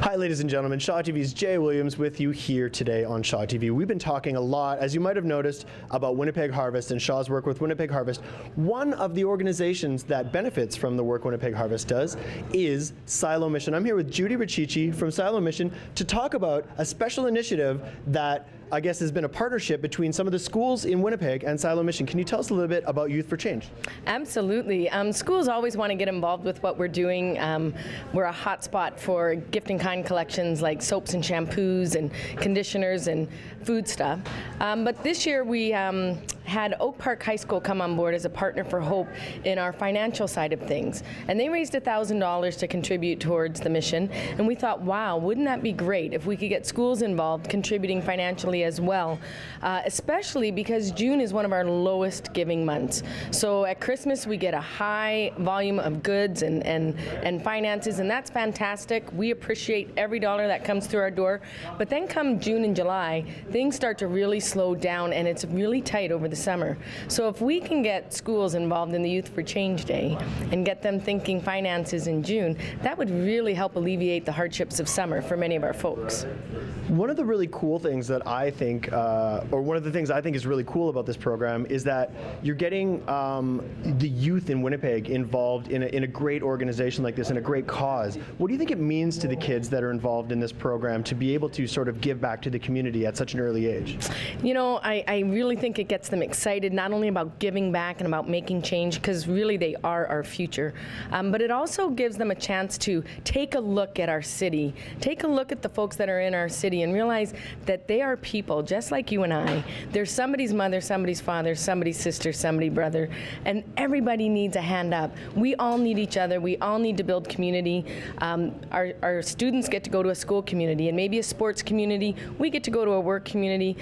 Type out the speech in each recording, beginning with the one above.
Hi, ladies and gentlemen. Shaw TV's Jay Williams with you here today on Shaw TV. We've been talking a lot, as you might have noticed, about Winnipeg Harvest and Shaw's work with Winnipeg Harvest. One of the organizations that benefits from the work Winnipeg Harvest does is Siloam Mission. I'm here with JUDY RICHICHI from Siloam Mission to talk about a special initiative that I guess has been a partnership between some of the schools in Winnipeg and Siloam Mission. Can you tell us a little bit about Youth for Change? Absolutely. Schools always want to get involved with what we're doing. We're a hotspot for gift-in-kind collections like soaps and shampoos and conditioners and food stuff. But this year we had Oak Park High School come on board as a partner for Hope in our financial side of things. And they raised $1,000 to contribute towards the mission. And we thought, wow, wouldn't that be great if we could get schools involved contributing financially as well, especially because June is one of our lowest giving months. So at Christmas we get a high volume of goods and finances, and that's fantastic. We appreciate every dollar that comes through our door. But then come June and July, things start to really slow down and it's really tight over the summer. So if we can get schools involved in the Youth for Change Day and get them thinking finances in June, that would really help alleviate the hardships of summer for many of our folks. One of the really cool things that I think, or one of the things I think is really cool about this program is that you're getting the youth in Winnipeg involved in a great organization like this, in a great cause. What do you think it means to the kids that are involved in this program to be able to sort of give back to the community at such an early age? You know, I really think it gets them excited not only about giving back and about making change, because really they are our future, but it also gives them a chance to take a look at our city, take a look at the folks that are in our city and realize that they are people just like you and I. They're somebody's mother, somebody's father, somebody's sister, somebody's brother, and everybody needs a hand up. We all need each other. We all need to build community. Our students get to go to a school community and maybe a sports community. We get to go to a work community.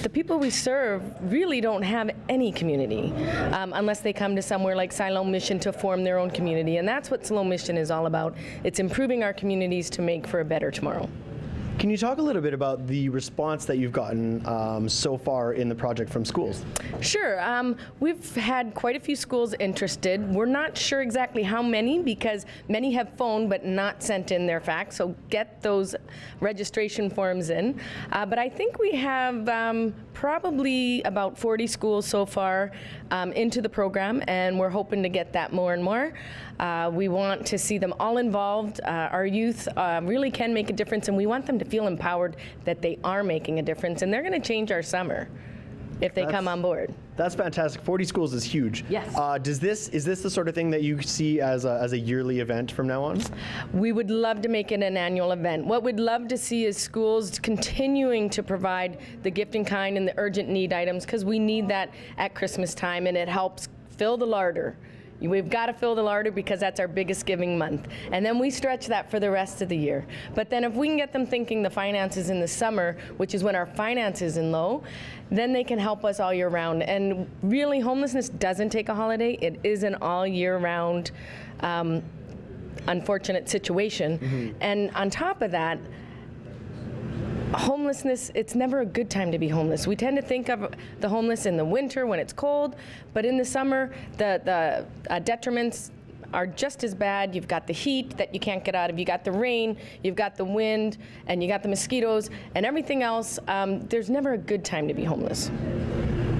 The people we serve really don't have any community unless they come to somewhere like Siloam Mission to form their own community, and that's what Siloam Mission is all about. It's improving our communities to make for a better tomorrow. Can you talk a little bit about the response that you've gotten so far in the project from schools? Sure. We've had quite a few schools interested. We're not sure exactly how many because many have phoned but not sent in their facts, so get those registration forms in. But I think we have probably about 40 schools so far into the program, and we're hoping to get that more and more. We want to see them all involved. Our youth really can make a difference, and we want them to feel empowered that they are making a difference, and they're going to change our summer if they come on board. That's fantastic. 40 schools is huge. Yes. Is this the sort of thing that you see as a yearly event from now on? We would love to make it an annual event. What we'd love to see is schools continuing to provide the gift in kind and the urgent need items, because we need that at Christmas time, and it helps fill the larder. We've got to fill the larder because that's our biggest giving month. And then we stretch that for the rest of the year. But then if we can get them thinking the finances in the summer, which is when our finances is low, then they can help us all year round. And really, homelessness doesn't take a holiday. It is an all year round unfortunate situation. Mm-hmm. And on top of that, homelessness, it's never a good time to be homeless. We tend to think of the homeless in the winter when it's cold, but in the summer, the detriments are just as bad. You've got the heat that you can't get out of, you got the rain, you've got the wind, and you got the mosquitoes, and everything else. There's never a good time to be homeless.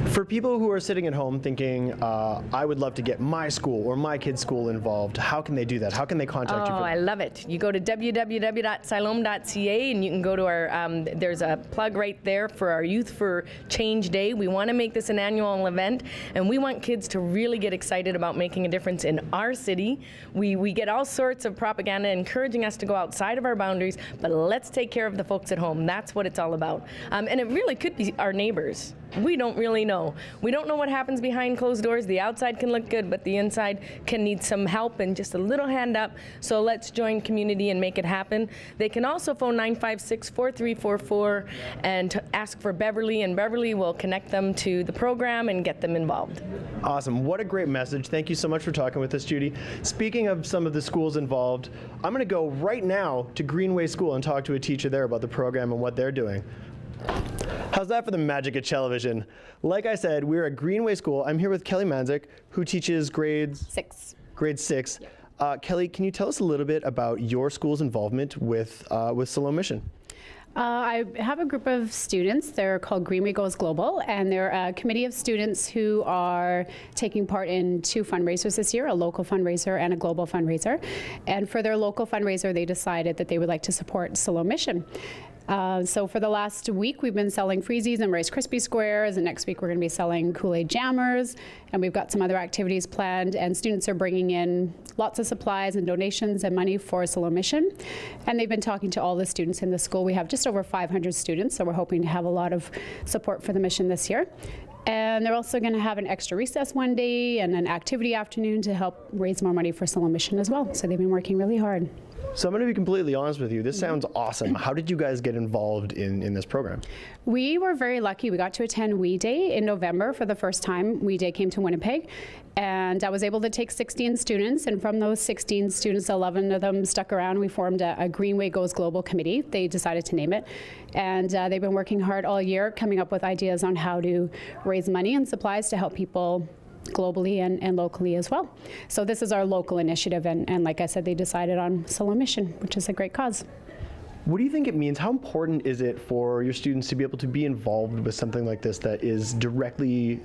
For people who are sitting at home thinking, I would love to get my school or my kid's school involved, how can they do that? How can they contact you? Oh, I love it. You go to www.siloam.ca and you can go to our, there's a plug right there for our Youth for Change Day. We want to make this an annual event, and we want kids to really get excited about making a difference in our city. We get all sorts of propaganda encouraging us to go outside of our boundaries, but let's take care of the folks at home. That's what it's all about. And it really could be our neighbors. We don't really know. We don't know what happens behind closed doors. The outside can look good, but the inside can need some help and just a little hand up. So let's join community and make it happen. They can also phone 956-4344 and ask for Beverly, and Beverly will connect them to the program and get them involved. Awesome. What a great message. Thank you so much for talking with us, JUDY. Speaking of some of the schools involved, I'm going to go right now to Greenway School and talk to a teacher there about the program and what they're doing. How's that for the magic of television? Like I said, we're at Greenway School. I'm here with KELLI, who teaches grade 6. Grade 6. Kelly, can you tell us a little bit about your school's involvement with Siloam Mission? I have a group of students. They're called GREENWAY Goes Global, and they're a committee of students who are taking part in 2 fundraisers this year, a local fundraiser and a global fundraiser. And for their local fundraiser, they decided that they would like to support Siloam Mission. So for the last week, we've been selling freezies and Rice Krispie Squares, and next week we're going to be selling Kool-Aid Jammers, and we've got some other activities planned, and students are bringing in lots of supplies and donations and money for Siloam Mission. And they've been talking to all the students in the school. We have just over 500 students, so we're hoping to have a lot of support for the mission this year. And they're also going to have an extra recess one day and an activity afternoon to help raise more money for Siloam Mission as well. So they've been working really hard. So I'm going to be completely honest with you. This sounds awesome. How did you guys get involved in this program? We were very lucky. We got to attend WE Day in November for the first time. WE Day came to Winnipeg, and I was able to take 16 students, and from those 16 students, 11 of them stuck around. We formed a GREENWAY Goes Global committee. They decided to name it, and they've been working hard all year coming up with ideas on how to raise money and supplies to help people globally and locally as well. So this is our local initiative, and like I said, they decided on Siloam Mission, which is a great cause. What do you think it means? How important is it for your students to be able to be involved with something like this that is directly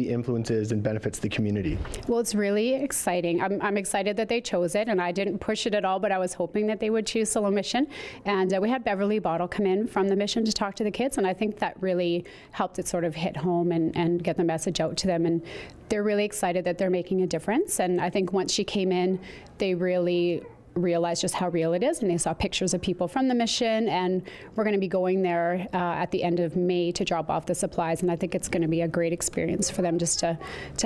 influences and benefits the community? Well, it's really exciting. I'm excited that they chose it, and I didn't push it at all, but I was hoping that they would choose Siloam Mission. And we had Beverly Bottle come in from the mission to talk to the kids, and I think that really helped it sort of hit home and get the message out to them. And they're really excited that they're making a difference. And I think once she came in, they really realized just how real it is, and they saw pictures of people from the mission, and we're going to be going there at the end of May to drop off the supplies, and I think it's going to be a great experience for them just to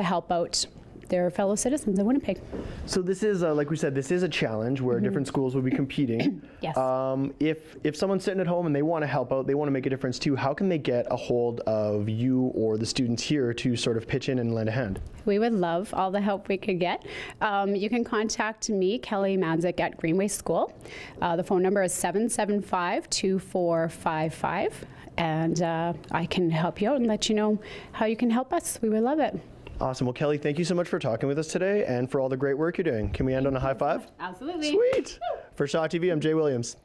help out their fellow citizens in Winnipeg. So this is, like we said, this is a challenge where different schools will be competing. Yes. If someone's sitting at home and they want to help out, they want to make a difference too, how can they get a hold of you or the students here to sort of pitch in and lend a hand? We would love all the help we could get. You can contact me, Kelly MANDZUIK at Greenway School. The phone number is 775-2455, and I can help you out and let you know how you can help us. We would love it. Awesome. Well, Kelly, thank you so much for talking with us today and for all the great work you're doing. Can we end on a high five? Absolutely. Sweet. For Shaw TV, I'm Jay Williams.